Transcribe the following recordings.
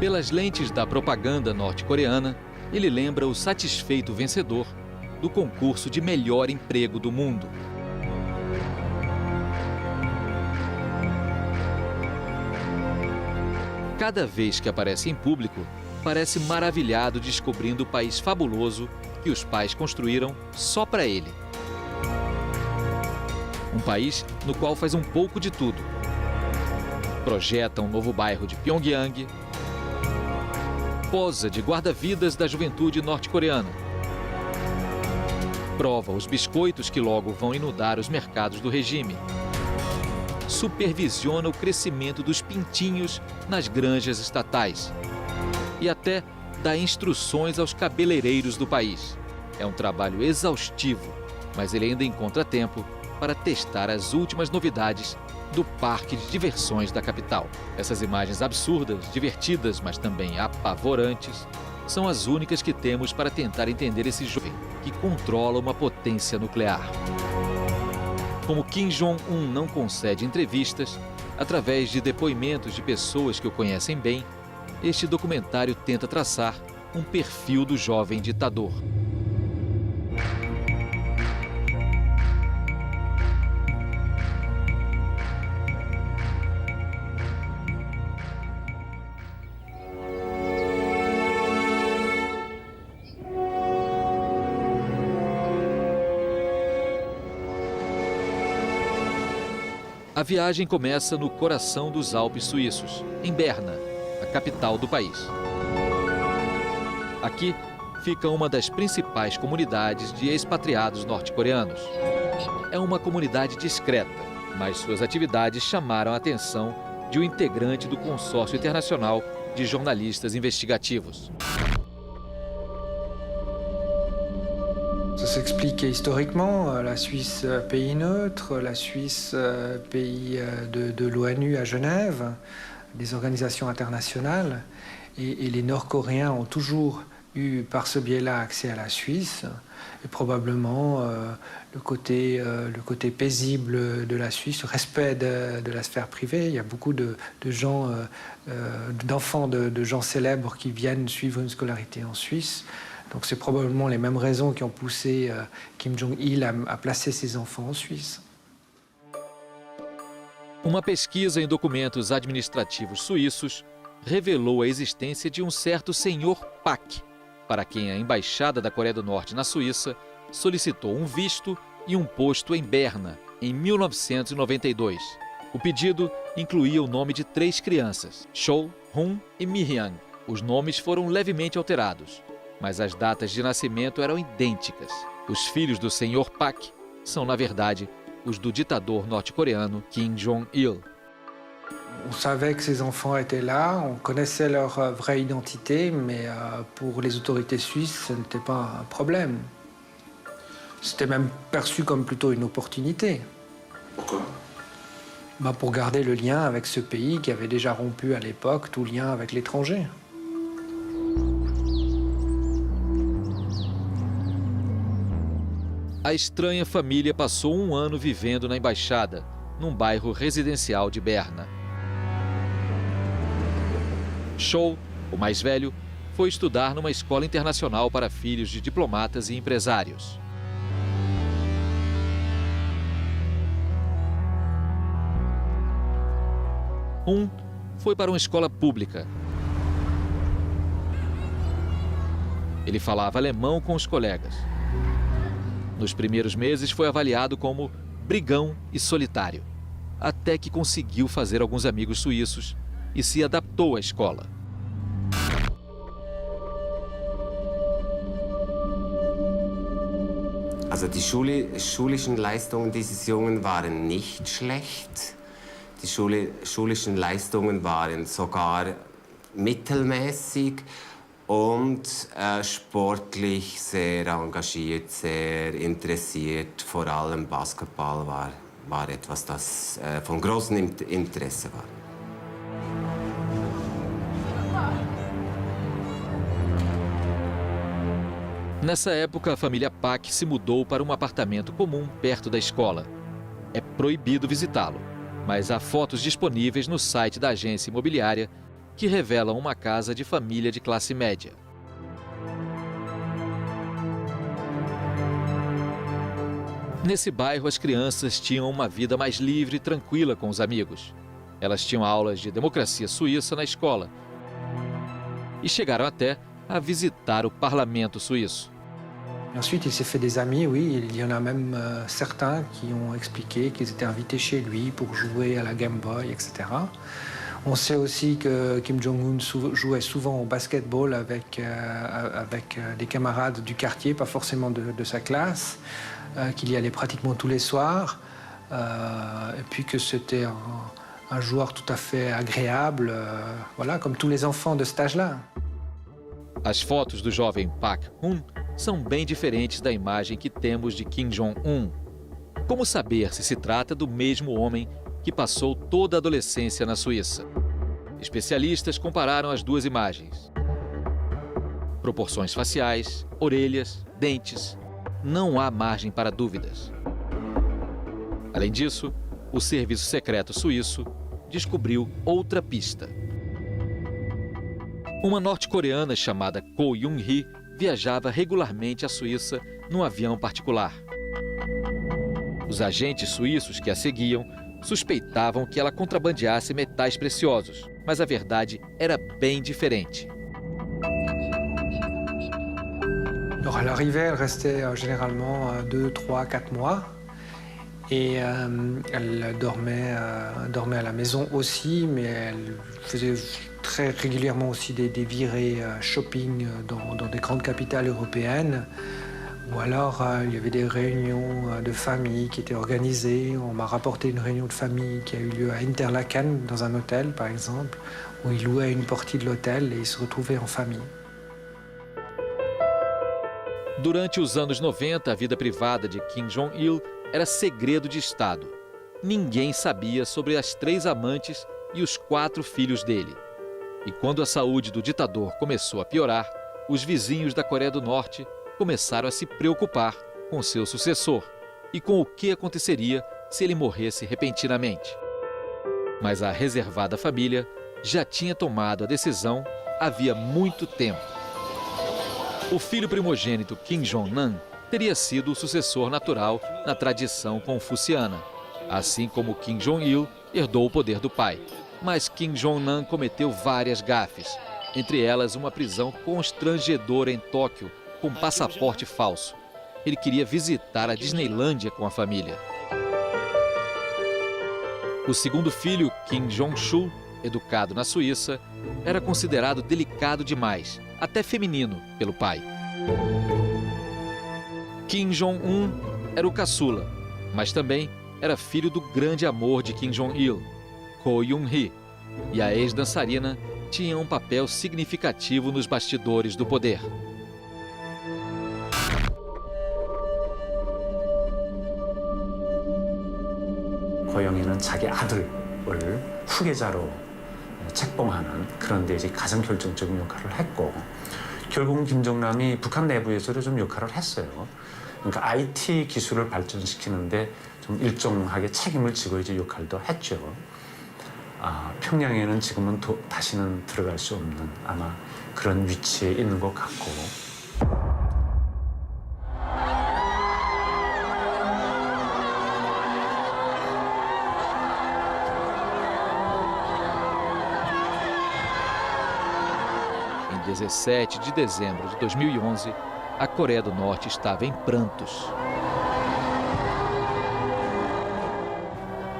Pelas lentes da propaganda norte-coreana, ele lembra o satisfeito vencedor do concurso de melhor emprego do mundo. Cada vez que aparece em público, parece maravilhado descobrindo o país fabuloso que os pais construíram só para ele. Um país no qual faz um pouco de tudo. Projeta um novo bairro de Pyongyang, posa de guarda-vidas da juventude norte-coreana, prova os biscoitos que logo vão inundar os mercados do regime, supervisiona o crescimento dos pintinhos nas granjas estatais e até dá instruções aos cabeleireiros do país. É um trabalho exaustivo, mas ele ainda encontra tempo para testar as últimas novidades do parque de diversões da capital. Essas imagens absurdas, divertidas, mas também apavorantes, são as únicas que temos para tentar entender esse jovem que controla uma potência nuclear. Como Kim Jong-un não concede entrevistas, através de depoimentos de pessoas que o conhecem bem, este documentário tenta traçar um perfil do jovem ditador. A viagem começa no coração dos Alpes suíços, em Berna, a capital do país. Aqui fica uma das principais comunidades de expatriados norte-coreanos. É uma comunidade discreta, mas suas atividades chamaram a atenção de um integrante do consórcio internacional de jornalistas investigativos. Ça s'explique historiquement, la Suisse, pays neutre, la Suisse, pays de l'ONU à Genève, des organisations internationales, et les Nord-Coréens ont toujours eu par ce biais-là accès à la Suisse, et probablement le côté paisible de la Suisse, le respect de la sphère privée. Il y a beaucoup de gens, d'enfants de gens célèbres qui viennent suivre une scolarité en Suisse. Donc c'est probablement les mêmes raisons qui ont poussé Kim Jong-il à placer ses enfants en Suisse. Uma pesquisa em documentos administrativos suíços revelou a existência de um certo senhor Pak, para quem a Embaixada da Coreia do Norte na Suíça solicitou um visto e um posto em Berna, em 1992. O pedido incluía o nome de 3 crianças, Chol, Hun e Mi-hyun. Os nomes foram levemente alterados, mas as datas de nascimento eram idênticas. Os filhos do senhor Pak são, na verdade, os do ditador norte-coreano Kim Jong-il. On savait que ces enfants étaient là, on connaissait leur vraie identité, mais pour les autorités suisses, ce n'était pas un problème. C'était même perçu comme plutôt une opportunité. Pourquoi ? Pour garder le lien avec ce pays qui avait déjà rompu à l'époque tout lien avec l'étranger. A estranha família passou um ano vivendo na embaixada, num bairro residencial de Berna. Chol, o mais velho, foi estudar numa escola internacional para filhos de diplomatas e empresários. Um foi para uma escola pública. Ele falava alemão com os colegas. Nos primeiros meses foi avaliado como brigão e solitário, até que conseguiu fazer alguns amigos suíços e se adaptou à escola. Also die schulischen Leistungen dieses Jungen waren nicht schlecht. Die schulischen Leistungen waren sogar mittelmäßig. Und sportlich sehr engagiert, sehr interessiert. Vor allem Basketball war etwas, das von großem Interesse war. Nessa época, a família Pak se mudou para um apartamento comum perto da escola. É proibido visitá-lo, mas há fotos disponíveis no site da agência imobiliária que revelam uma casa de família de classe média. Nesse bairro, as crianças tinham uma vida mais livre e tranquila com os amigos. Elas tinham aulas de democracia suíça na escola e chegaram até a visitar o parlamento suíço. Ensuite, il s'est fait des amis, oui. Il y en a même certains qui ont expliqué qu'ils étaient invités chez lui pour jouer à la Game Boy, etc. On sait aussi que Kim Jong-un jouait souvent au basketball avec des camarades du quartier, pas forcément de sa classe, qu'il y allait pratiquement tous les soirs, et puis que c'était un joueur tout à fait agréable, voilà, comme tous les enfants de cet âge-là. As fotos do jovem Park Hun são bem diferentes da imagem que temos de Kim Jong-un. Como saber se trata do mesmo homem que passou toda a adolescência na Suíça? Especialistas compararam as duas imagens. Proporções faciais, orelhas, dentes. Não há margem para dúvidas. Além disso, o Serviço Secreto Suíço descobriu outra pista. Uma norte-coreana chamada Ko Yoon-hee viajava regularmente à Suíça num avião particular. Os agentes suíços que a seguiam suspeitavam que ela contrabandeasse metais preciosos, mas a verdade era bem diferente. Alors à l'arrivée, elle restait généralement 2, 3, 4 mois. Et elle dormait à la maison aussi, mais elle faisait très régulièrement aussi des virées shopping dans des grandes capitales européennes. Ou alors il y avait des réunions de famille qui étaient organisées. On m'a rapporté une réunion de famille qui a eu lieu à Interlaken, dans un hôtel par exemple, où ils louaient une partie de l'hôtel et ils se retrouvaient en famille. Durante os anos 90, a vida privada de Kim Jong-il era segredo de Estado. Ninguém sabia sobre as 3 amantes e os 4 filhos dele. E quando a saúde do ditador começou a piorar, os vizinhos da Coreia do Norte começaram a se preocupar com seu sucessor e com o que aconteceria se ele morresse repentinamente. Mas a reservada família já tinha tomado a decisão havia muito tempo. O filho primogênito Kim Jong-nam teria sido o sucessor natural na tradição confuciana, assim como Kim Jong-il herdou o poder do pai. Mas Kim Jong-nam cometeu várias gafes, entre elas uma prisão constrangedora em Tóquio com passaporte falso. Ele queria visitar a Disneylândia com a família. O segundo filho, Kim Jong-chul, educado na Suíça, era considerado delicado demais, até feminino, pelo pai. Kim Jong-un era o caçula, mas também era filho do grande amor de Kim Jong-il, Ko Yoon-hee, e a ex-dançarina tinha um papel significativo nos bastidores do poder. 고영이는 자기 아들을 후계자로 책봉하는 그런 데 이제 가장 결정적인 역할을 했고, 결국은 김정남이 북한 내부에서도 좀 역할을 했어요. 그러니까 IT 기술을 발전시키는데 좀 일정하게 책임을 지고 이제 역할도 했죠. 평양에는 지금은 다시는 들어갈 수 없는 아마 그런 위치에 있는 것 같고. Em 17 de dezembro de 2011, a Coreia do Norte estava em prantos.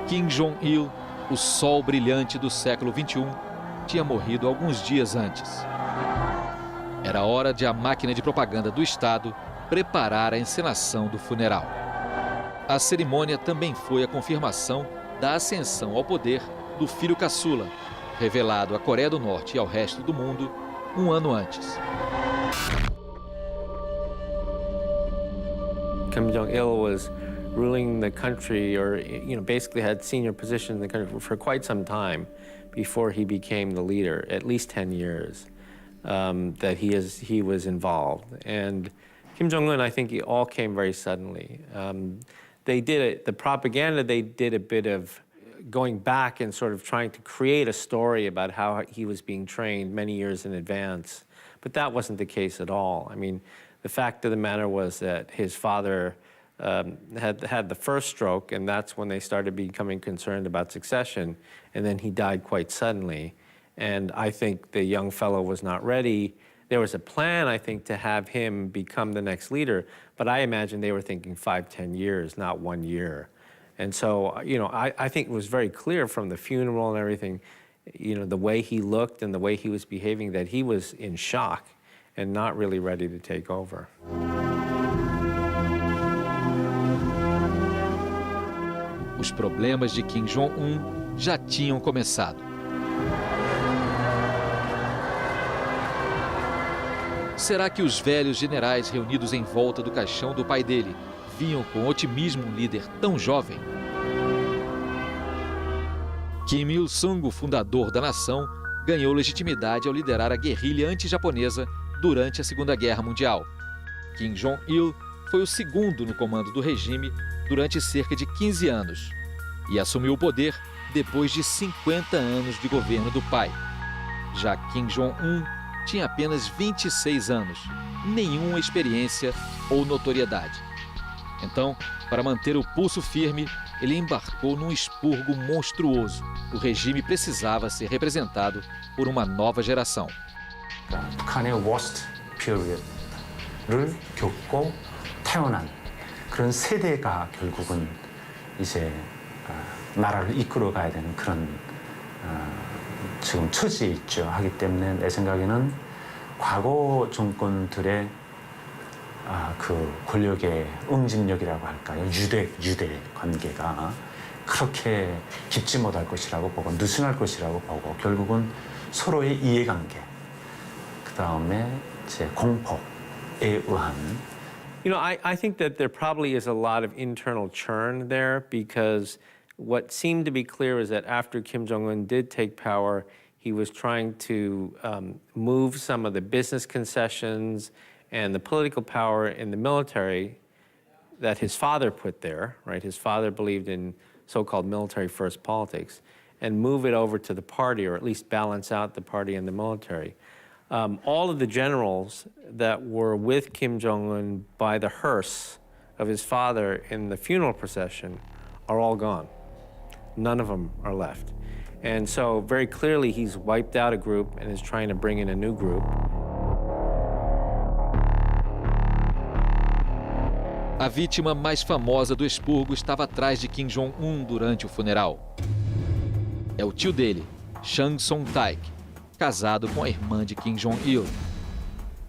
Kim Jong-il, o sol brilhante do século XXI, tinha morrido alguns dias antes. Era hora de a máquina de propaganda do Estado preparar a encenação do funeral. A cerimônia também foi a confirmação da ascensão ao poder do filho caçula, revelado à Coreia do Norte e ao resto do mundo um ano antes. Kim Jong-il was ruling the country, or basically had senior position in the country for quite some time before he became the leader, at least 10 years that he was involved. And Kim Jong-un, I think it all came very suddenly. They did it, the propaganda, they did a bit of going back and sort of trying to create a story about how he was being trained many years in advance. But that wasn't the case at all. I mean, the fact of the matter was that his father had the first stroke, and that's when they started becoming concerned about succession, and then he died quite suddenly. And I think the young fellow was not ready. There was a plan, I think, to have him become the next leader, but I imagine they were thinking 5-10 years, not 1 year. And so, you know, I think it was very clear from the funeral and everything, you know, the way he looked and the way he was behaving, that he was in shock and not really ready to take over. Os problemas de Kim Jong-un já tinham começado. Será que os velhos generais reunidos em volta do caixão do pai dele viam com otimismo um líder tão jovem? Kim Il-sung, o fundador da nação, ganhou legitimidade ao liderar a guerrilha anti-japonesa durante a Segunda Guerra Mundial. Kim Jong-il foi o segundo no comando do regime durante cerca de 15 anos e assumiu o poder depois de 50 anos de governo do pai. Já Kim Jong-un tinha apenas 26 anos, nenhuma experiência ou notoriedade. Então, para manter o pulso firme, ele embarcou num expurgo monstruoso. O regime precisava ser representado por uma nova geração. 북한의 worst period를 겪고 태어난 그런 세대가 결국은 이제 나라를 이끌어가야 되는 그런 지금 처지에 있죠. 하기 때문에 내 생각에는 과거 정권들의 그 권력의 응집력이라고 할까요? 유대 관계가 그렇게 깊지 못할 것이라고 보고 느슨할 것이라고 보고 결국은 서로의 이해관계 그 다음에 이제 공포에 의한. You know, I think that there probably is a lot of internal churn there, because what seemed to be clear is that after Kim Jong-un did take power, he was trying to move some of the business concessions and the political power in the military that his father put there, right? His father believed in so-called military first politics, and move it over to the party, or at least balance out the party and the military. All of the generals that were with Kim Jong-un by the hearse of his father in the funeral procession are all gone. None of them are left. And so very clearly he's wiped out a group and is trying to bring in a new group. A vítima mais famosa do expurgo estava atrás de Kim Jong-un durante o funeral. É o tio dele, Chang Son-taek, casado com a irmã de Kim Jong-il.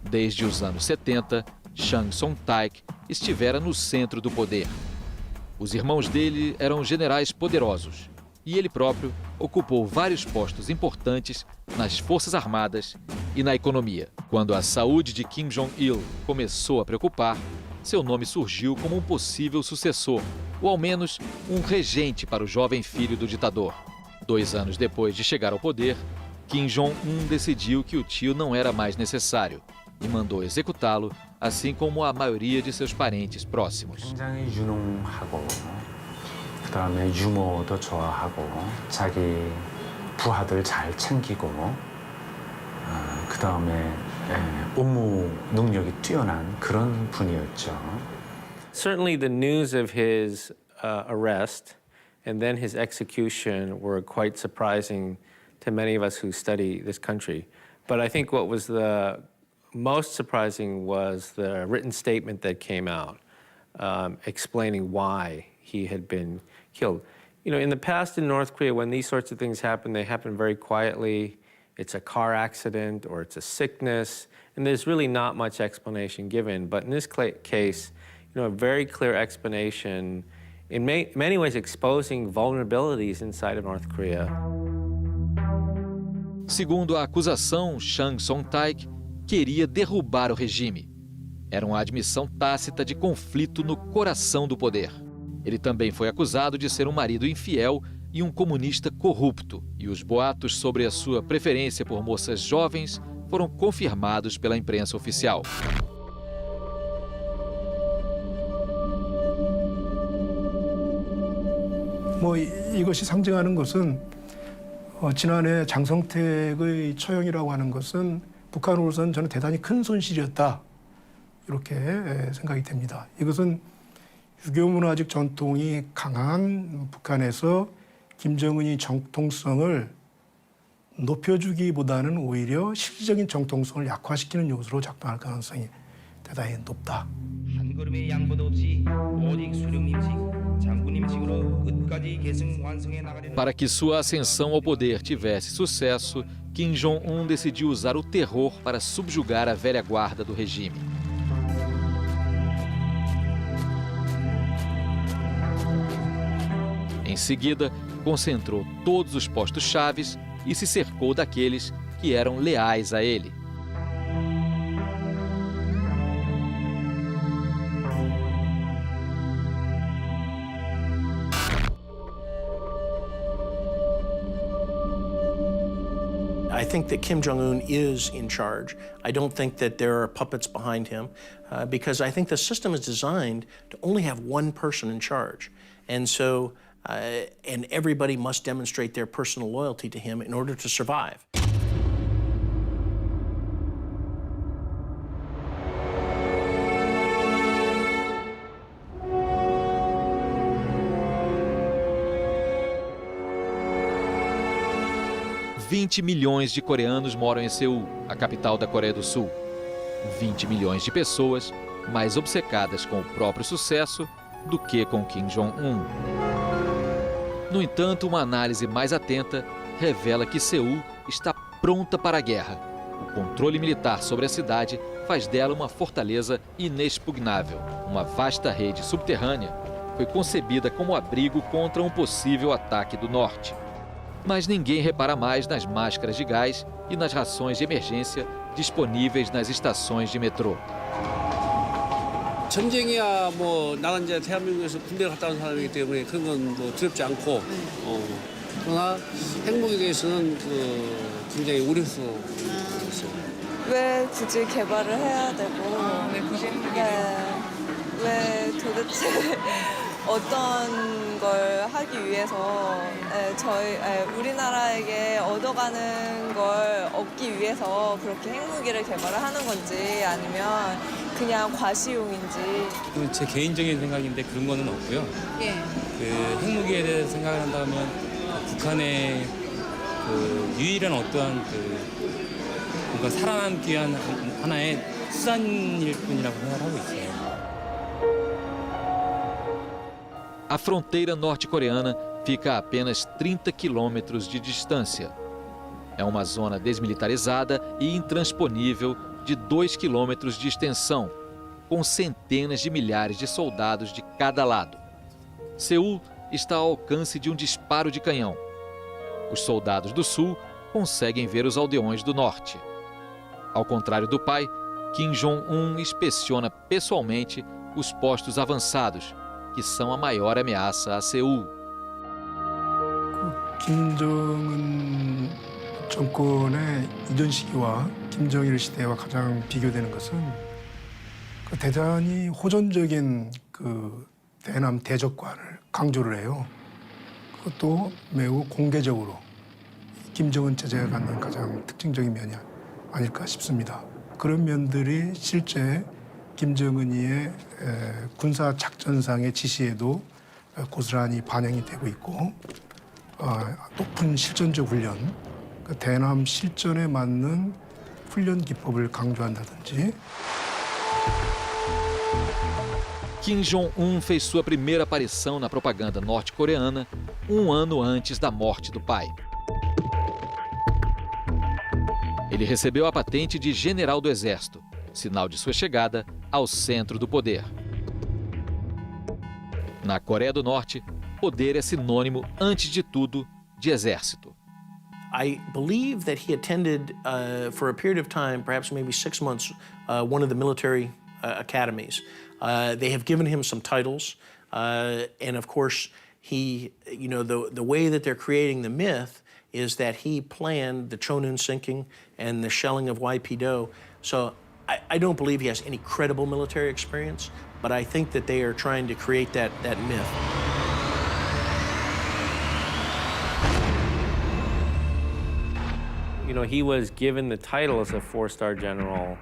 Desde os anos 70, Chang Son-taek estivera no centro do poder. Os irmãos dele eram generais poderosos e ele próprio ocupou vários postos importantes nas Forças Armadas e na economia. Quando a saúde de Kim Jong-il começou a preocupar, seu nome surgiu como um possível sucessor, ou ao menos um regente para o jovem filho do ditador. 2 anos depois de chegar ao poder, Kim Jong-un decidiu que o tio não era mais necessário e mandou executá-lo, assim como a maioria de seus parentes próximos. 굉장히 유능하고 그다음에 유머도 좋아하고 자기 부하들 잘 챙기고 그다음에 업무 능력이 뛰어난 그런 분이었죠. Certainly the news of his arrest and then his execution were quite surprising to many of us who study this country. But I think what was the most surprising was the written statement that came out explaining why he had been killed. You know, in the past in North Korea, when these sorts of things happen, they happen very quietly. It's a car accident or it's a sickness, and there's really not much explanation given. But in this case, you know, a very clear explanation, in many ways exposing vulnerabilities inside of North Korea. Segundo a acusação, Chang Son-taek queria derrubar o regime. Era uma admissão tácita de conflito no coração do poder. Ele também foi acusado de ser um marido infiel e um comunista corrupto, e os boatos sobre a sua preferência por moças jovens foram confirmados pela imprensa oficial. 이것이 상징하는 것은 지난해 장성택의 처형이라고 하는 것은 북한으로서는 저는 대단히 큰 손실이었다. 이렇게 생각이 됩니다. 이것은 유교문화적 전통이 강한 북한에서 김정은이 정통성을 높여주기보다는 오히려 실질적인 정통성을 약화시키는 요소로 작동할 가능성이 대단히 높다. 한 걸음의 양보도 없이 오직 수령님식, 장군님식으로 끝까지 계승 완성해 나가려는 Para que sua ascensão ao poder tivesse sucesso, Kim Jong-un decidiu usar o terror para subjugar a velha guarda do regime. Em seguida, concentrou todos os postos chaves e se cercou daqueles que eram leais a ele. I think that Kim Jong-un is in charge. I don't think that there are puppets behind him because I think the system is designed to only have one person in charge. And so, and everybody must demonstrate their personal loyalty to him in order to survive. $20 milhões de coreanos moram em Seul, a capital da Coreia do Sul. 20 milhões de pessoas mais obcecadas com o próprio sucesso do que com Kim Jong-un. No entanto, uma análise mais atenta revela que Seul está pronta para a guerra. O controle militar sobre a cidade faz dela uma fortaleza inexpugnável. Uma vasta rede subterrânea foi concebida como abrigo contra um possível ataque do norte. Mas ninguém repara mais nas máscaras de gás e nas rações de emergência disponíveis nas estações de metrô. 전쟁이야 뭐 나는 이제 대한민국에서 군대를 갔다 온 사람이기 때문에 그런 건 뭐 두렵지 않고 그러나 핵무기에 대해서는 굉장히 우려스러웠어요. 왜 굳이 개발을 해야 되고 왜 굳이 왜 도대체 어떤 걸 하기 위해서 우리나라에게 얻어가는 걸 얻기 위해서 그렇게 핵무기를 개발을 하는 건지 아니면 그냥 과시용인지. 제 개인적인 생각인데 그런 거는 없고요. 예. 그 핵무기에 대해서 생각을 한다면 북한의 그 유일한 어떠한 그 뭔가 살아남기 위한 하나의 수단일 뿐이라고 생각하고 있어요. A fronteira norte-coreana fica a apenas 30 quilômetros de distância. É uma zona desmilitarizada e intransponível de 2 quilômetros de extensão, com centenas de milhares de soldados de cada lado. Seul está ao alcance de um disparo de canhão. Os soldados do sul conseguem ver os aldeões do norte. Ao contrário do pai, Kim Jong-un inspeciona pessoalmente os postos avançados, que são a maior ameaça a Seul. 김정은 정권의 이전 시기와 김정일 시대와 가장 비교되는 것은 그 대단히 호전적인 그 대남 대적관을 강조를 해요. 그것도 매우 공개적으로 김정은 체제가 갖는 가장 특징적인 면이 아닐까 싶습니다. 그런 면들이 실제 김정은이의 군사 작전상의 지시에도 고스란히 반영이 되고 있고 높은 실전적 훈련, 그 대남 실전에 맞는 훈련 기법을 강조한다든지. Kim Jong-un fez sua primeira aparição na propaganda norte-coreana um ano antes da morte do pai. Ele recebeu a patente de general do exército, sinal de sua chegada ao centro do poder. Na Coreia do Norte, poder é sinônimo, antes de tudo, de exército. I believe that he attended, for a period of time, perhaps maybe 6 months, one of the military academies. They have given him some titles, and of course, he, you know, the way that they're creating the myth is that he planned the Cheonan sinking and the shelling of YPO. So I don't believe he has any credible military experience, but I think that they are trying to create that myth. You know, he was given the title as a four-star general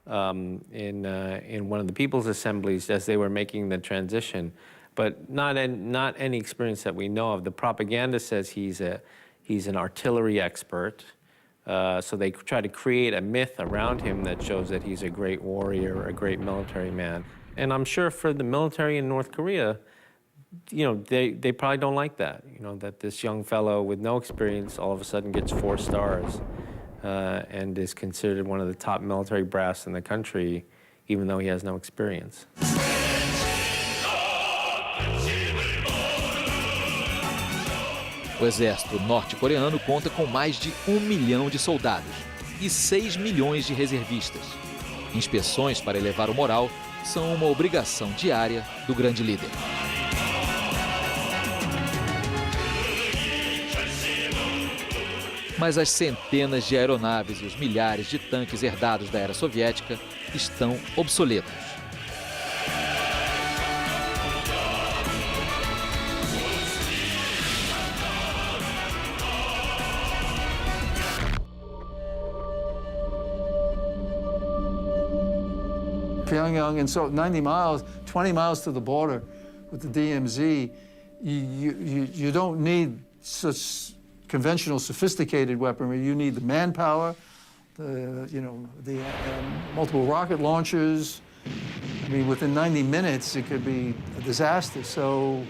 in one of the People's Assemblies as they were making the transition, but not any experience that we know of. The propaganda says he's an artillery expert, so they try to create a myth around him that shows that he's a great warrior, a great military man. And I'm sure for the military in North Korea, you know, they probably don't like that, you know, that this young fellow with no experience all of a sudden gets 4 stars and is considered one of the top military brass in the country, even though he has no experience. O exército norte-coreano conta com mais de 1 milhão de soldados e 6 milhões de reservistas. Inspeções para elevar o moral são uma obrigação diária do grande líder. Mas as centenas de aeronaves e os milhares de tanques herdados da era soviética estão obsoletos. Pyongyang, and so 90 miles, 20 miles to the border with the DMZ, you don't need such conventional, sophisticated weaponry. You need the manpower, the multiple rocket launchers. I mean, within 90 minutes, it could be a disaster. So,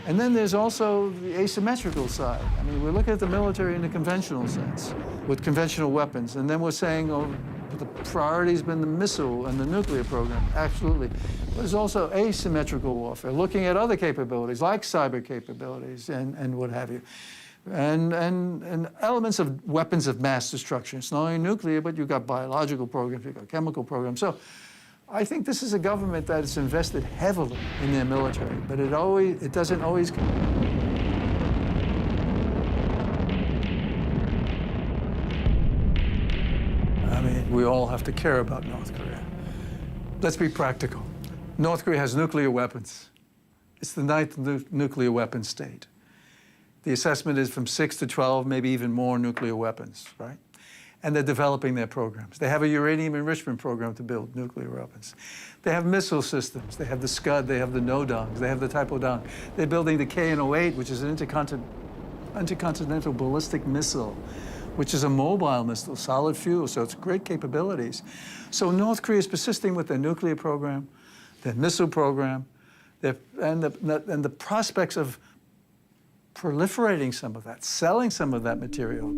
and then there's also the asymmetrical side. I mean, we're looking at the military in the conventional sense, with conventional weapons, and then we're saying, oh, the priority's been the missile and the nuclear program, absolutely. But there's also asymmetrical warfare, looking at other capabilities, like cyber capabilities and what have you. And elements of weapons of mass destruction. It's not only nuclear, but you've got biological programs, you've got chemical programs. So I think this is a government that has invested heavily in their military, but it doesn't always. I mean, we all have to care about North Korea. Let's be practical. North Korea has nuclear weapons. It's the 9th nuclear weapon state. The assessment is from 6 to 12, maybe even more nuclear weapons, right? And they're developing their programs. They have a uranium enrichment program to build nuclear weapons. They have missile systems. They have the Scud, they have the Nodong, they have the Taepodong. They're building the KN-08, which is an intercontinental ballistic missile, which is a mobile missile, solid fuel, so it's great capabilities. So North Korea is persisting with their nuclear program, their missile program, and the prospects of proliferating some of that, selling some of that material.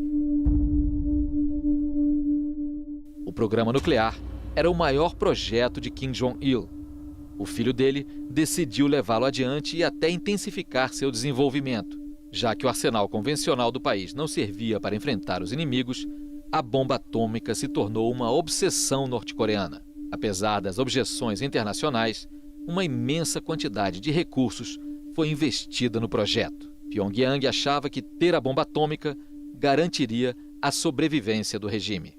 O programa nuclear era o maior projeto de Kim Jong-il. O filho dele decidiu levá-lo adiante e até intensificar seu desenvolvimento. Já que o arsenal convencional do país não servia para enfrentar os inimigos, a bomba atômica se tornou uma obsessão norte-coreana. Apesar das objeções internacionais, uma imensa quantidade de recursos foi investida no projeto. Pyongyang achava que ter a bomba atômica garantiria a sobrevivência do regime.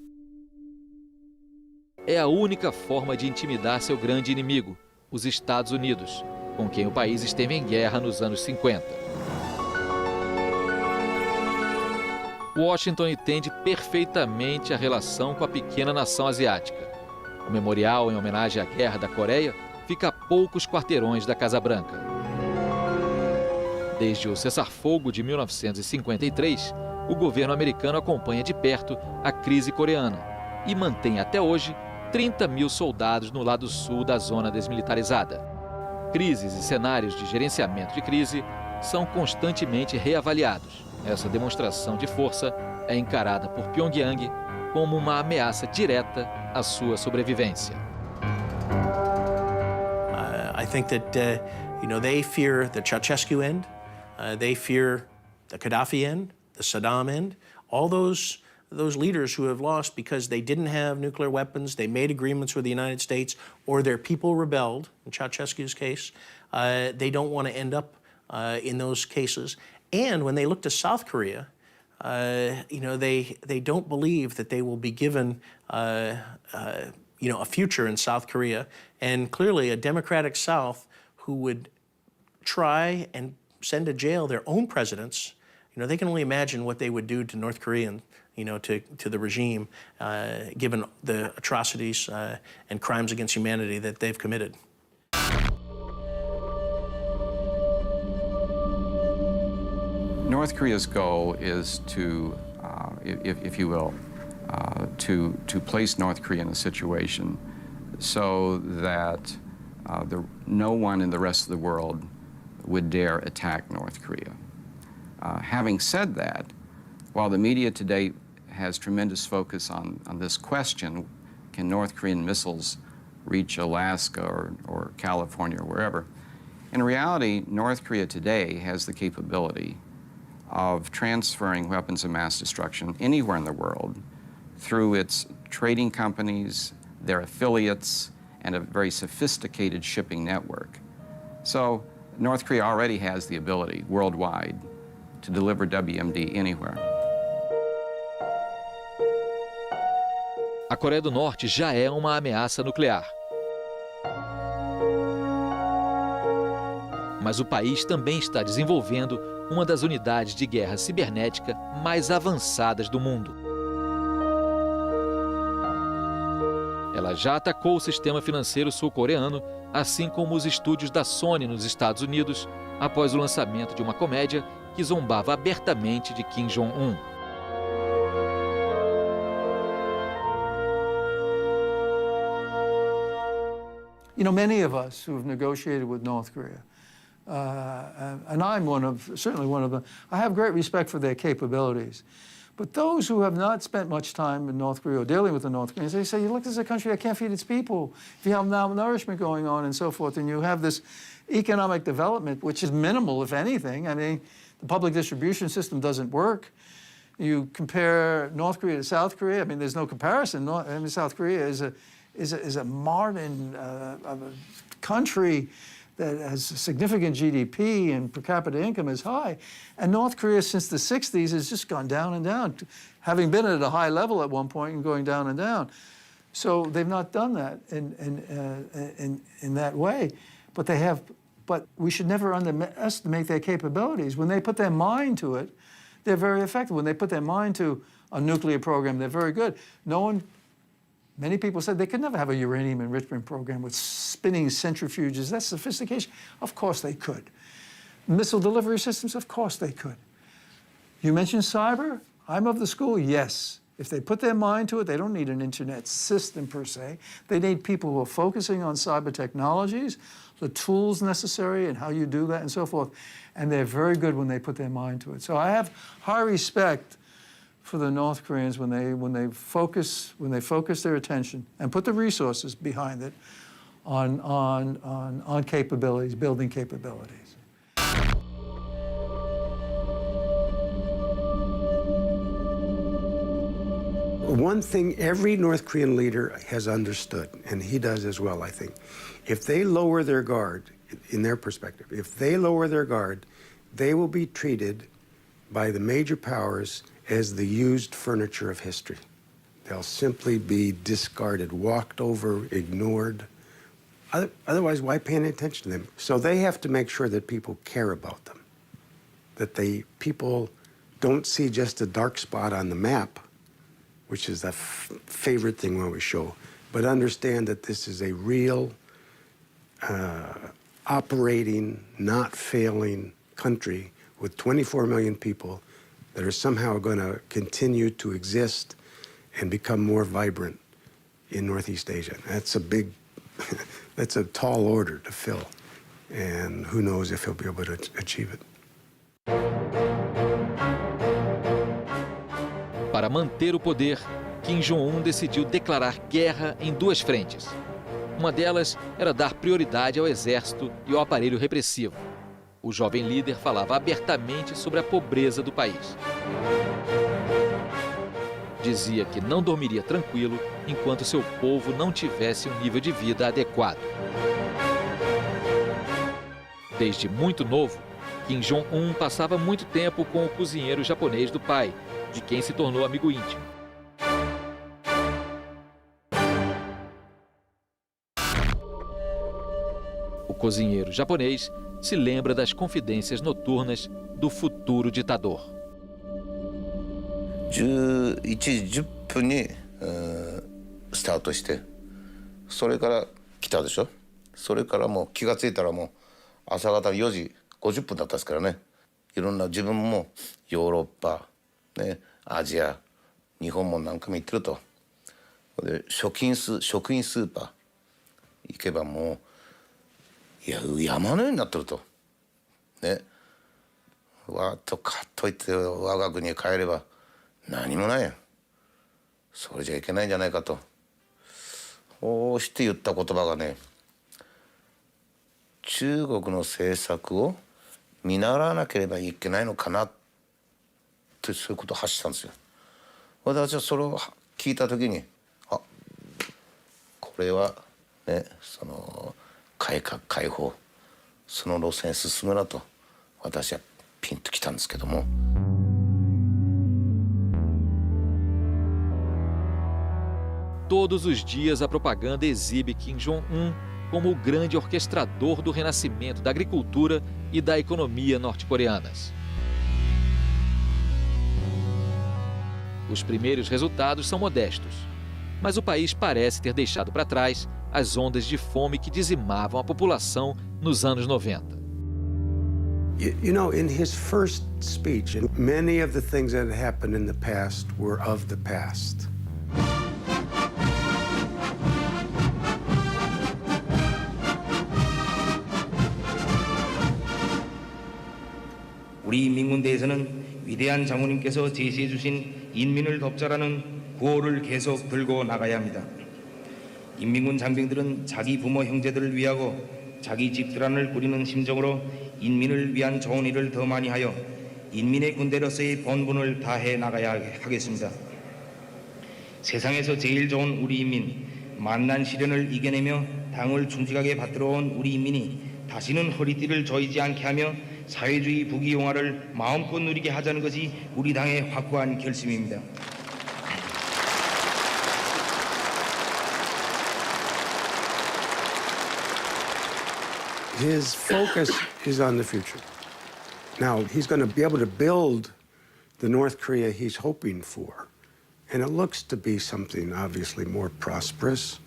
É a única forma de intimidar seu grande inimigo, os Estados Unidos, com quem o país esteve em guerra nos anos 50. Washington entende perfeitamente a relação com a pequena nação asiática. O memorial em homenagem à Guerra da Coreia fica a poucos quarteirões da Casa Branca. Desde o cessar-fogo de 1953, o governo americano acompanha de perto a crise coreana e mantém até hoje 30 mil soldados no lado sul da zona desmilitarizada. Crises e cenários de gerenciamento de crise são constantemente reavaliados. Essa demonstração de força é encarada por Pyongyang como uma ameaça direta à sua sobrevivência. I think that they fear the Ceausescu end. They fear the Gaddafi end, the Saddam end, all those leaders who have lost because they didn't have nuclear weapons, they made agreements with the United States, or their people rebelled, in Ceausescu's case. They don't want to end up in those cases. And when they look to South Korea, they don't believe that they will be given a future in South Korea. And clearly a democratic South who would try and send to jail their own presidents, they can only imagine what they would do to North Korean, to the regime, given the atrocities and crimes against humanity that they've committed. North Korea's goal is to, if you will, to place North Korea in a situation so that no one in the rest of the world would dare attack North Korea. Having said that, while the media today has tremendous focus on this question, can North Korean missiles reach Alaska or California or wherever, in reality, North Korea today has the capability of transferring weapons of mass destruction anywhere in the world through its trading companies, their affiliates, and a very sophisticated shipping network. So North Korea already has the ability worldwide to deliver WMD anywhere. A Coreia do Norte já é uma ameaça nuclear. Mas o país também está desenvolvendo uma das unidades de guerra cibernética mais avançadas do mundo. Ela já atacou o sistema financeiro sul-coreano, assim como os estúdios da Sony nos Estados Unidos, após o lançamento de uma comédia que zombava abertamente de Kim Jong-un. You know, many of us who have negotiated with North Korea, and I'm certainly one of them, I have great respect for their capabilities. But those who have not spent much time in North Korea or dealing with the North Koreans, they say, look, this is a country that can't feed its people. If you have malnourishment going on and so forth, and you have this economic development, which is minimal, if anything. I mean, the public distribution system doesn't work. You compare North Korea to South Korea, I mean, there's no comparison. South Korea is a modern country that has a significant GDP and per capita income is high. And North Korea, since the 60s, has just gone down and down, having been at a high level at one point and going down and down. So they've not done that in that way. But they have. But we should never underestimate their capabilities. When they put their mind to it, they're very effective. When they put their mind to a nuclear program, they're very good. Many people said they could never have a uranium enrichment program with spinning centrifuges. That's sophistication. Of course they could. Missile delivery systems, of course they could. You mentioned cyber. I'm of the school, yes. If they put their mind to it, they don't need an internet system per se. They need people who are focusing on cyber technologies, the tools necessary and how you do that and so forth. And they're very good when they put their mind to it. So I have high respect for the North Koreans when they focus their attention and put the resources behind it on capabilities, building capabilities. One thing every North Korean leader has understood, and he does as well, I think, if they lower their guard, in their perspective, if they lower their guard, they will be treated by the major powers as the used furniture of history. They'll simply be discarded, walked over, ignored. Otherwise, why pay any attention to them? So they have to make sure that people care about them, that people don't see just a dark spot on the map, which is the favorite thing we always show, but understand that this is a real, operating, not failing country with 24 million people that are somehow going to continue to exist and become more vibrant in Northeast Asia. That's that's a tall order to fill, and who knows if he'll be able to achieve it. Para manter o poder, Kim Jong-un decidiu declarar guerra em duas frentes. Uma delas era dar prioridade ao exército e ao aparelho repressivo. O jovem líder falava abertamente sobre a pobreza do país. Dizia que não dormiria tranquilo enquanto seu povo não tivesse um nível de vida adequado. Desde muito novo, Kim Jong-un passava muito tempo com o cozinheiro japonês do pai, de quem se tornou amigo íntimo. O cozinheiro japonês se lembra das confidências noturnas do futuro ditador. 11時10分にスタートして、それから来たでしょ。それからもう気がついたらもう朝方4時50分だったですからね。いろんな自分もヨーロッパ、ね、アジア、日本も何回も行ってると。で食品スーパー行けばもういや山のようになってると。ね。わーっと買っといて我が国へ帰れば何もないよ。それじゃいけないんじゃないかと。こうして言った言葉がね、中国の政策を見習わなければいけないのかなってそういうことを発したんですよ。私はそれを聞いた時にこれはねその改革開放その路線進むなと私はピンときたんですけども。Todos os dias a propaganda exibe Kim Jong-un como o grande orquestrador do renascimento da agricultura e da economia norte-coreanas. Os primeiros resultados são modestos, mas o país parece ter deixado para trás as ondas de fome que dizimavam a população nos anos 90. You know, in his first speech, many of the things that had happened in the past were of the past. 우리 인민군대에서는 위대한 장군님께서 제시해 주신 인민을 돕자라는 구호를 계속 들고 나가야 합니다. 인민군 장병들은 자기 부모 형제들을 위하고 자기 집단을 꾸리는 심정으로 인민을 위한 좋은 일을 더 많이 하여 인민의 군대로서의 본분을 다해 나가야 하겠습니다. 세상에서 제일 좋은 우리 인민, 만난 시련을 이겨내며 당을 충직하게 받들어온 우리 인민이 다시는 허리띠를 조이지 않게 하며 사회주의 부귀영화를 마음껏 누리게 하자는 것이 우리 당의 확고한 결심입니다. His focus is on the future. Now, he's going to be able to build the North Korea he's hoping for. And it looks to be something obviously more prosperous,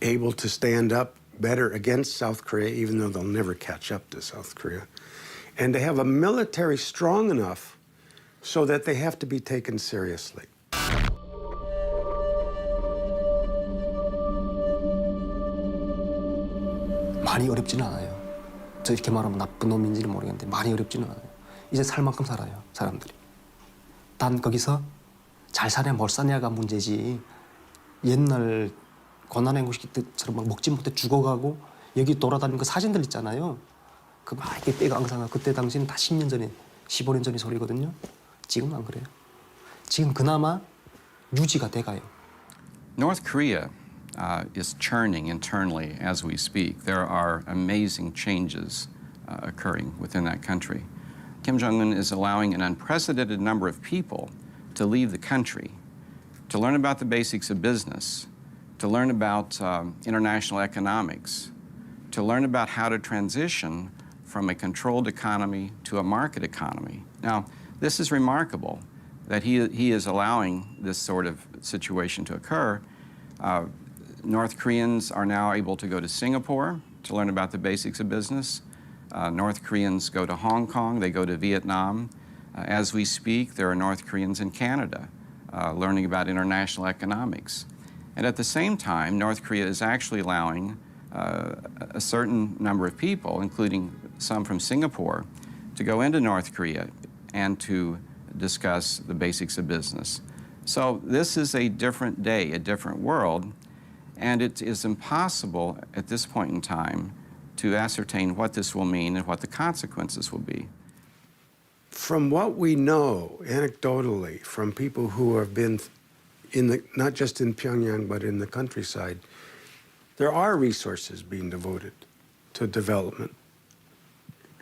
able to stand up better against South Korea, even though they'll never catch up to South Korea, and to have a military strong enough so that they have to be taken seriously. 많이 어렵지는 않아요. 저 이렇게 말하면 나쁜 놈인지는 모르겠는데 많이 어렵지는 않아요. 이제 살 만큼 살아요, 사람들이. 단 거기서 잘 사냐 못 사냐가 문제지. 옛날 고난행군시킬 때처럼 막 먹지 못해 죽어가고 여기 돌아다니는 그 사진들 있잖아요. 그 막 이렇게 뼈가 앙상하고 그때 당시는 다 10년 전에 15년 전의 소리거든요. 지금은 안 그래요. 지금 그나마 유지가 돼가요. North Korea is churning internally as we speak. There are amazing changes occurring within that country. Kim Jong-un is allowing an unprecedented number of people to leave the country, to learn about the basics of business, to learn about international economics, to learn about how to transition from a controlled economy to a market economy. Now, this is remarkable that he is allowing this sort of situation to occur. North Koreans are now able to go to Singapore to learn about the basics of business. North Koreans go to Hong Kong, they go to Vietnam. As we speak, there are North Koreans in Canada learning about international economics. And at the same time, North Korea is actually allowing a certain number of people, including some from Singapore, to go into North Korea and to discuss the basics of business. So this is a different day, a different world, and it is impossible at this point in time to ascertain what this will mean and what the consequences will be. From what we know anecdotally from people who have been not just in Pyongyang but in the countryside, there are resources being devoted to development,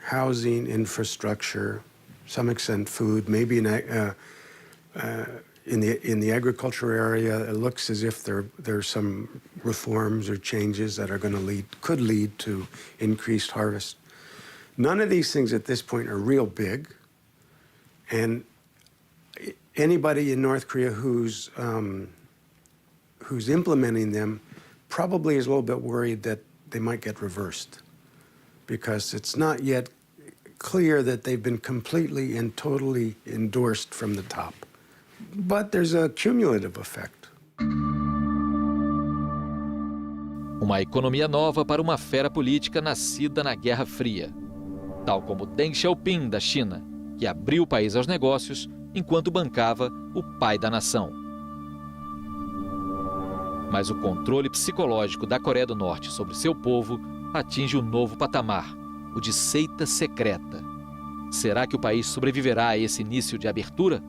housing, infrastructure, some extent food, maybe in the agriculture area. It looks as if there's some reforms or changes that are going to could lead to increased harvest. None of these things at this point are real big, and anybody in North Korea who's implementing them probably is a little bit worried that they might get reversed, because it's not yet clear that they've been completely and totally endorsed from the top. But there's a cumulative effect. Uma economia nova para uma fera política nascida na Guerra Fria. Tal como Deng Xiaoping, da China, que abriu o país aos negócios enquanto bancava o pai da nação. Mas o controle psicológico da Coreia do Norte sobre seu povo atinge um novo patamar, o de seita secreta. Será que o país sobreviverá a esse início de abertura?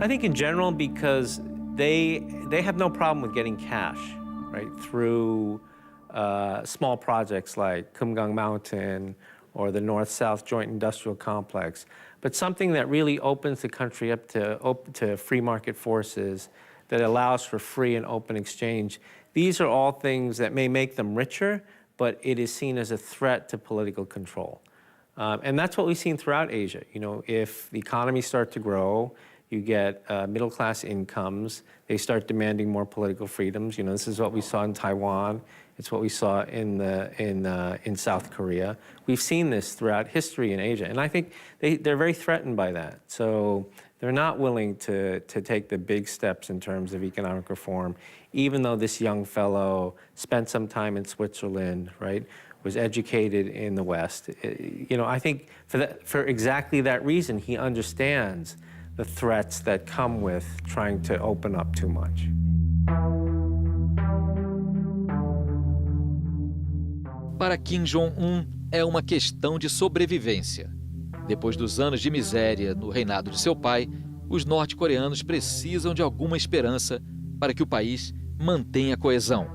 I think in general because they have no problem with getting cash, right, through small projects like Kumgang Mountain or the North-South Joint Industrial Complex. But something that really opens the country up to free market forces, that allows for free and open exchange. These are all things that may make them richer, but it is seen as a threat to political control. And that's what we've seen throughout Asia. You know, if the economies start to grow, you get middle-class incomes, they start demanding more political freedoms. You know, this is what we saw in Taiwan. It's what we saw in South Korea. We've seen this throughout history in Asia, and I think they're very threatened by that. So they're not willing to take the big steps in terms of economic reform, even though this young fellow spent some time in Switzerland, right, was educated in the West. You know, I think for exactly that reason, he understands the threats that come with trying to open up too much. Para Kim Jong-un, é uma questão de sobrevivência. Depois dos anos de miséria no reinado de seu pai, os norte-coreanos precisam de alguma esperança para que o país mantenha a coesão.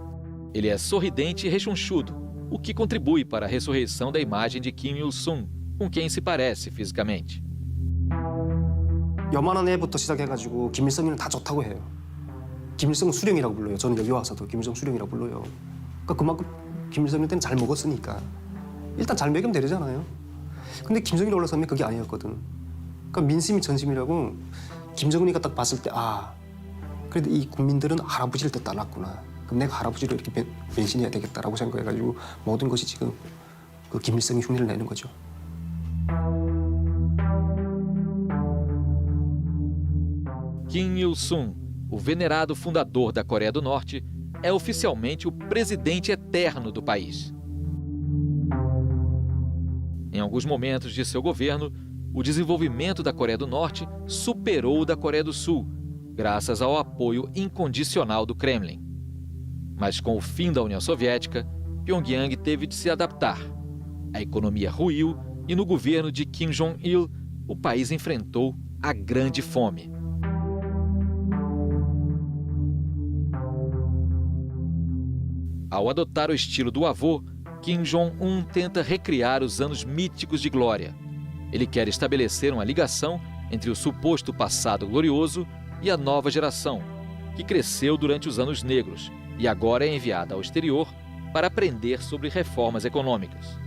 Ele é sorridente e rechonchudo, o que contribui para a ressurreição da imagem de Kim Il-sung, com quem se parece fisicamente. 요만한 애부터 시작해가지고 김일성이는 다 좋다고 해요. 김일성은 수령이라고 불러요. 저는 여기 와서도 김일성 수령이라고 불러요. 그러니까 그만큼 김일성일 때는 잘 먹었으니까 일단 잘 먹이면 되잖아요. 근데 김정일이 올라서면 그게 아니었거든. 그러니까 민심이 전심이라고 김정은이가 딱 봤을 때 그래도 이 국민들은 할아버지를 또 따랐구나. 그럼 내가 할아버지로 이렇게 변신해야 되겠다라고 생각해가지고 모든 것이 지금 그 김일성이 흉내를 내는 거죠. Kim Il-sung, o venerado fundador da Coreia do Norte, é oficialmente o presidente eterno do país. Em alguns momentos de seu governo, o desenvolvimento da Coreia do Norte superou o da Coreia do Sul, graças ao apoio incondicional do Kremlin. Mas com o fim da União Soviética, Pyongyang teve de se adaptar. A economia ruiu e no governo de Kim Jong-il, o país enfrentou a grande fome. Ao adotar o estilo do avô, Kim Jong-un tenta recriar os anos míticos de glória. Ele quer estabelecer uma ligação entre o suposto passado glorioso e a nova geração, que cresceu durante os anos negros e agora é enviada ao exterior para aprender sobre reformas econômicas.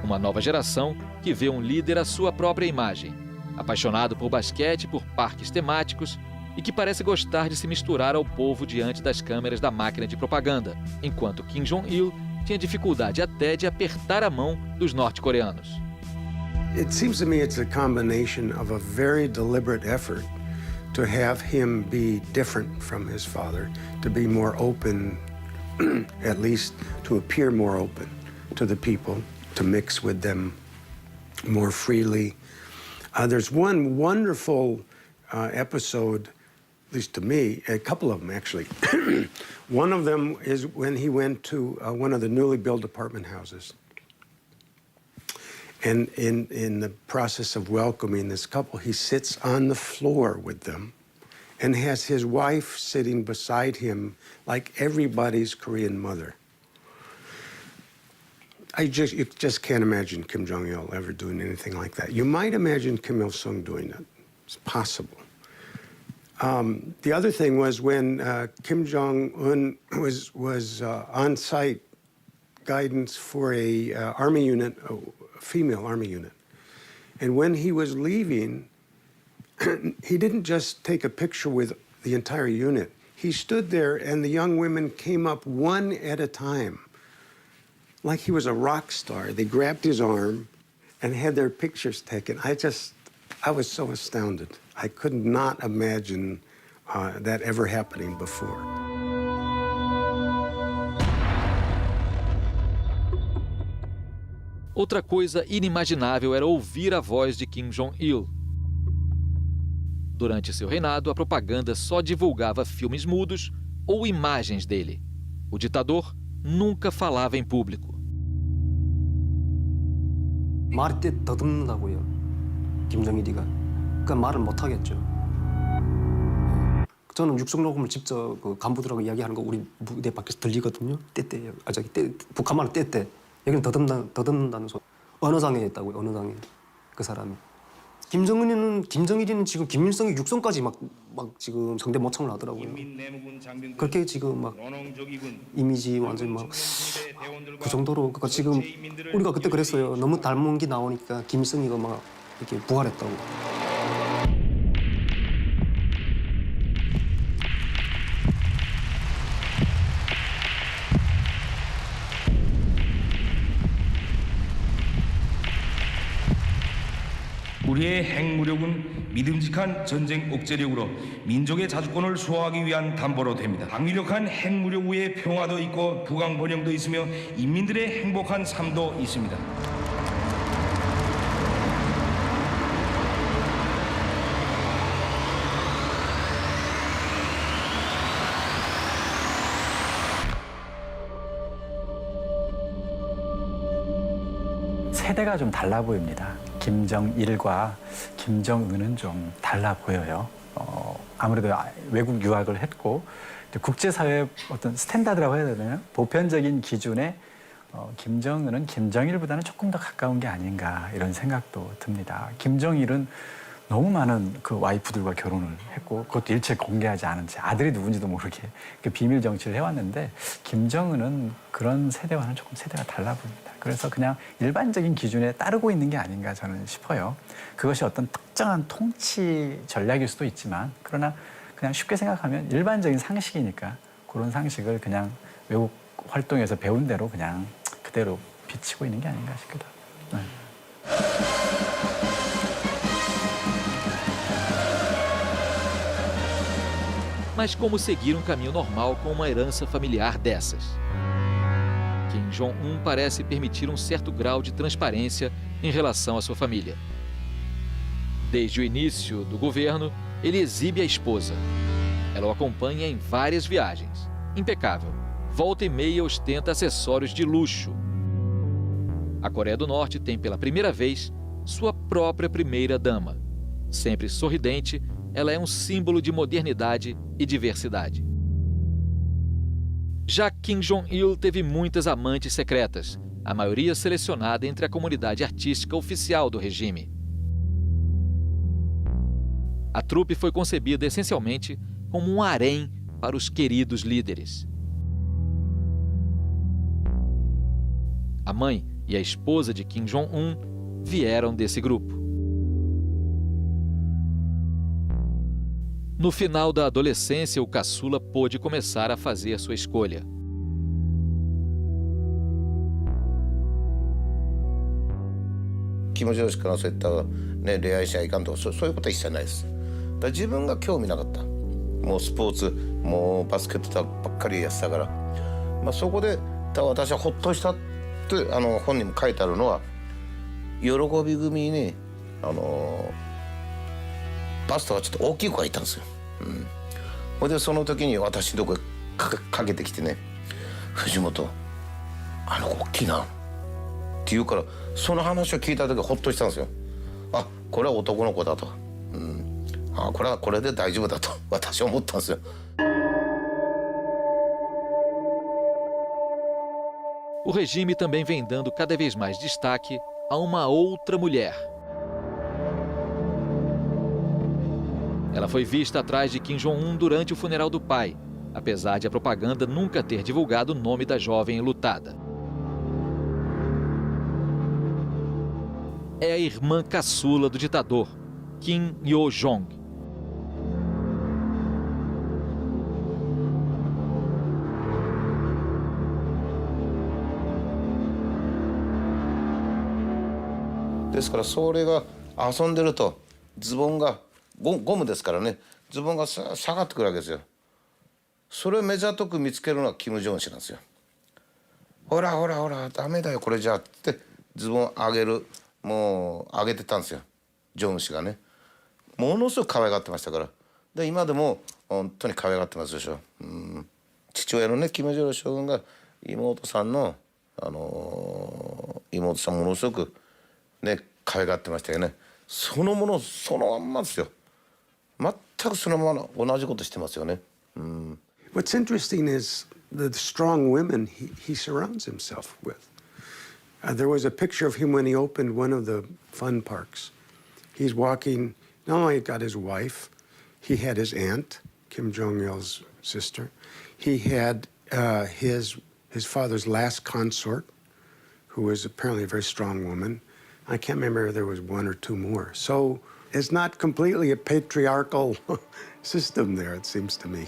Uma nova geração que vê um líder à sua própria imagem, apaixonado por basquete e por parques temáticos, e que parece gostar de se misturar ao povo diante das câmeras da máquina de propaganda, enquanto Kim Jong-il tinha dificuldade até de apertar a mão dos norte-coreanos. It seems to me it's a combination of a very deliberate effort to have him be different from his father, to be more open, at least to appear more open to the people, to mix with them more freely. There's one wonderful episode, at least to me, a couple of them actually. One of them is when he went to one of the newly built apartment houses. And in the process of welcoming this couple, he sits on the floor with them and has his wife sitting beside him like everybody's Korean mother. You just can't imagine Kim Jong-il ever doing anything like that. You might imagine Kim Il-sung doing it. It's possible. The other thing was when Kim Jong-un was on-site guidance for a army unit, a female army unit. And when he was leaving, he didn't just take a picture with the entire unit. He stood there and the young women came up one at a time, like he was a rock star. They grabbed his arm and had their pictures taken. I was so astounded. I could not imagine that ever happening before. Outra coisa inimaginável era ouvir a voz de Kim Jong-il. Durante seu reinado, a propaganda só divulgava filmes mudos ou imagens dele. O ditador nunca falava em público. 말이 더듬는다고요. 김정일이가. 그러니까 말을 못 하겠죠. 저는 육성 녹음을 직접 그 간부들하고 이야기하는 거 우리 무대 밖에서 들리거든요. 떼떼요. 북한 말은 떼떼. 여기는 더듬는다는 소리. 언어장애 있다고요. 언어장애. 그 사람이. 김정일이는 지금 김일성이 육성까지 막 지금 성대 모창을 하더라고요. 그렇게 지금 막 이미지 완전 막 그 정도로 그러니까 지금 우리가 그때 그랬어요. 너무 닮은 게 나오니까 김일성이가 막 이렇게 부활했다고. 우리의 핵무력은 믿음직한 전쟁 억제력으로 민족의 자주권을 수호하기 위한 담보로 됩니다. 강력한 핵무력 위에 평화도 있고 부강 번영도 있으며 인민들의 행복한 삶도 있습니다. 세대가 좀 달라 보입니다. 김정일과 김정은은 좀 달라 보여요. 아무래도 외국 유학을 했고 국제사회의 어떤 스탠다드라고 해야 되나요? 보편적인 기준에 김정은은 김정일보다는 조금 더 가까운 게 아닌가 이런 생각도 듭니다. 김정일은 너무 많은 그 와이프들과 결혼을 했고 그것도 일체 공개하지 않은 채 아들이 누군지도 모르게 그 비밀 정치를 해왔는데 김정은은 그런 세대와는 조금 세대가 달라 보입니다. 그래서 그냥 일반적인 기준에 따르고 있는 게 아닌가 저는 싶어요. 그것이 어떤 특정한 통치 전략일 수도 있지만 그러나 그냥 쉽게 생각하면 일반적인 상식이니까 그런 상식을 그냥 외국 활동에서 배운 대로 그냥 그대로 비치고 있는 게 아닌가 싶기도 합니다. 네. Mas como seguir um caminho normal com uma herança familiar dessas? Kim Jong-un parece permitir um certo grau de transparência em relação à sua família. Desde o início do governo, ele exibe a esposa. Ela o acompanha em várias viagens. Impecável. Volta e meia ostenta acessórios de luxo. A Coreia do Norte tem pela primeira vez sua própria primeira-dama. Sempre sorridente, ela é um símbolo de modernidade e diversidade. Já Kim Jong-il teve muitas amantes secretas, a maioria selecionada entre a comunidade artística oficial do regime. A trupe foi concebida essencialmente como um harém para os queridos líderes. A mãe e a esposa de Kim Jong-un vieram desse grupo. No final da adolescência, o caçula pôde começar a fazer sua escolha. Kim Jong-ilからそういったね恋愛しちゃいかんとかそういうことは一切ないです。だから自分が興味なかった。もうスポーツ、もうバスケットばっかりやってたから、まあそこで私はほっとしたって本にも書いてあるのは喜び組にバストがちょっと大きい子がいたんですよ。それでその時に私のとこへかけてきてね、藤本、あの子大きいなって言うから、その話を聞いた時はほっとしたんですよ。あ、これは男の子だと、これはこれで大丈夫だと私は思ったんですよ。O regime também vem dando cada vez mais destaque a uma outra mulher. Ela foi vista atrás de Kim Jong-un durante o funeral do pai, apesar de a propaganda nunca ter divulgado o nome da jovem enlutada. É a irmã caçula do ditador, Kim Yo-jong.ですからそれが遊んでるとズボンがゴムですからね、ズボンが下がってくるわけですよ。それを目ざとく見つけるのはキム・ジョン氏なんですよ。ほらほらほらダメだよこれじゃってズボン上げる、もう上げてたんですよジョン氏がね。ものすごく可愛がってましたから。で今でも本当に可愛がってますでしょ。父親のねキム・ジョン将軍が妹さんの妹さんものすごくね可愛がってましたよね。そのものそのまんまですよ。全くそのまま同じことしてますよね。What's interesting is the strong women he surrounds himself with. There was a picture of him when he opened one of the fun parks. He's walking, not only got his wife, he had his aunt, Kim Jong-il's sister. He had his father's last consort, who was apparently a very strong woman. I can't remember if there was one or two more. So it's not completely a patriarchal system there, it seems to me.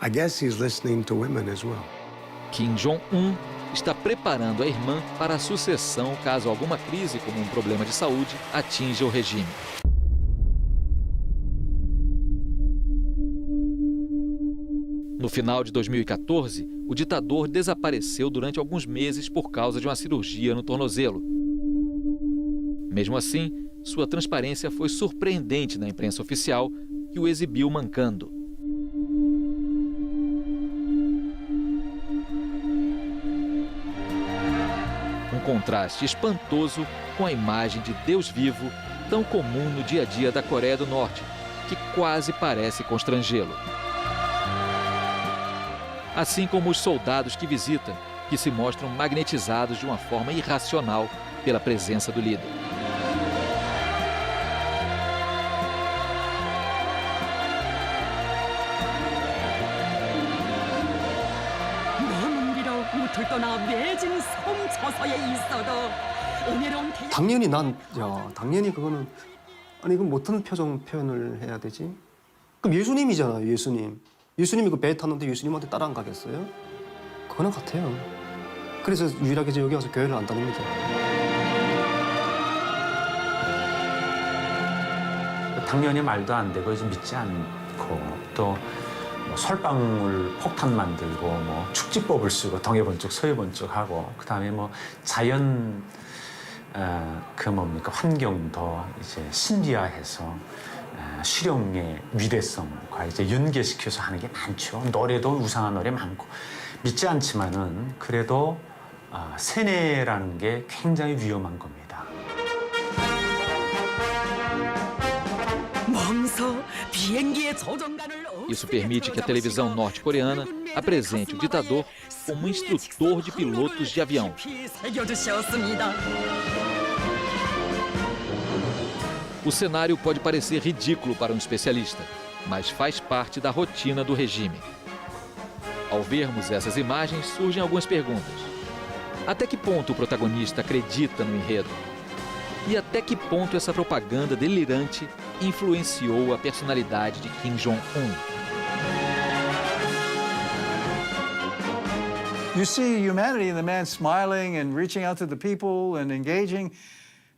I guess he's listening to women as well. Kim Jong-un está preparando a irmã para a sucessão caso alguma crise, como um problema de saúde, atinja o regime. No final de 2014, o ditador desapareceu durante alguns meses por causa de uma cirurgia no tornozelo. Mesmo assim, sua transparência foi surpreendente na imprensa oficial, que o exibiu mancando. Um contraste espantoso com a imagem de Deus vivo, tão comum no dia a dia da Coreia do Norte, que quase parece constrangê-lo. Assim como os soldados que visita, que se mostram magnetizados de uma forma irracional pela presença do líder. 당연히 당연히 그거는 아니 그 어떤 표현을 해야 되지? 그럼 예수님이잖아요, 예수님. 예수님이 그 배 탔는데 예수님한테 따라 안 가겠어요? 그거는 같아요. 그래서 유일하게 여기 와서 교회를 안 다닙니다. 당연히 말도 안 되고 이제 믿지 않고 또 뭐 설방울 폭탄 만들고 뭐 축지법을 쓰고 동해번쩍 서해번쩍 하고 그다음에 뭐 자연 그 뭡니까 환경도 이제 신비화해서 실용의 위대성과 이제 연계시켜서 하는 게 많죠. 노래도 우상한 노래 많고 믿지 않지만은 그래도 세뇌라는 게 굉장히 wi험한 겁니다. Isso permite que a televisão norte-coreana apresente o ditador como instrutor de pilotos de avião. O cenário pode parecer ridículo para um especialista, mas faz parte da rotina do regime. Ao vermos essas imagens, surgem algumas perguntas. Até que ponto o protagonista acredita no enredo? E até que ponto essa propaganda delirante influenciou a personalidade de Kim Jong-un? You see humanity in the man smiling and reaching out to the people and engaging,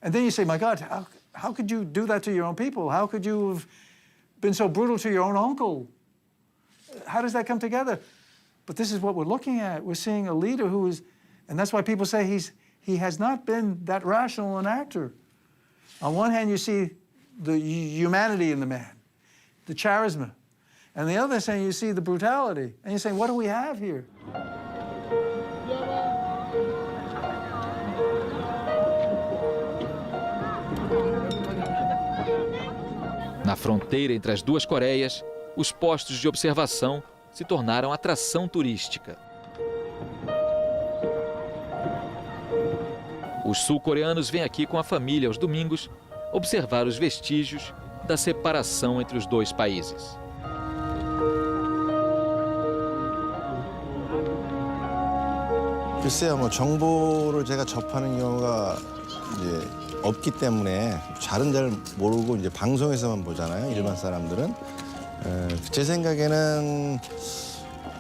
and then you say, my God, how could you do that to your own people? How could you have been so brutal to your own uncle? How does that come together? But this is what we're looking at. We're seeing a leader who is, and that's why people say he has not been that rational an actor. On one hand, you see the humanity in the man, the charisma. And the other hand, you see the brutality. And you say, what do we have here? Na fronteira entre as duas Coreias, os postos de observação se tornaram atração turística. Os sul-coreanos vêm aqui com a família aos domingos observar os vestígios da separação entre os dois países. 글쎄요, 뭐 정보를 제가 접하는 경우가 이제 없기 때문에 잘은 잘 모르고 이제 방송에서만 보잖아요. 일반 사람들은. 제 생각에는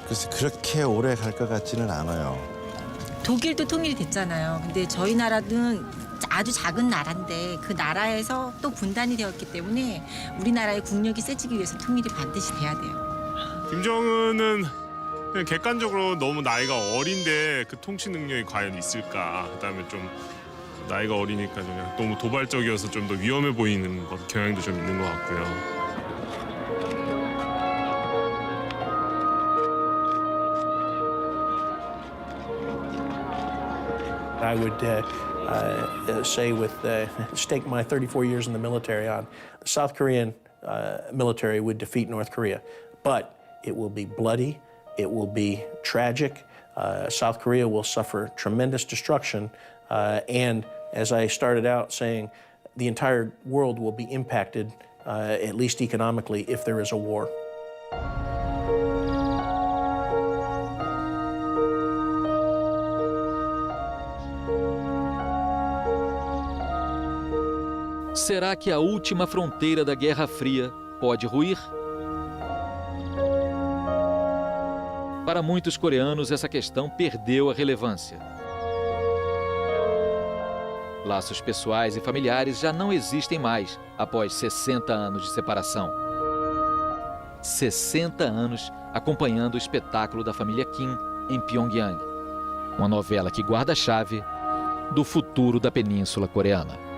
글쎄 그렇게 오래 갈 것 같지는 않아요. 독일도 통일이 됐잖아요. 근데 저희 나라는 아주 작은 나라인데 그 나라에서 또 분단이 되었기 때문에 우리나라의 국력이 세지기 위해서 통일이 반드시 돼야 돼요. 김정은은 그냥 객관적으로 너무 나이가 어린데 그 통치 능력이 과연 있을까. 그다음에 좀 나이가 어리니까 그냥 너무 도발적이어서 좀 더 위험해 보이는 경향도 좀 있는 것 같고요. I would say stake my 34 years in the military on the South Korean military would defeat North Korea. But it will be bloody, it will be tragic. South Korea will suffer tremendous destruction. And as I started out saying, the entire world will be impacted, at least economically, if there is a war. Será que a última fronteira da Guerra Fria pode ruir? Para muitos coreanos, essa questão perdeu a relevância. Laços pessoais e familiares já não existem mais após 60 anos de separação. 60 anos acompanhando o espetáculo da família Kim em Pyongyang. Uma novela que guarda a chave do futuro da Península Coreana.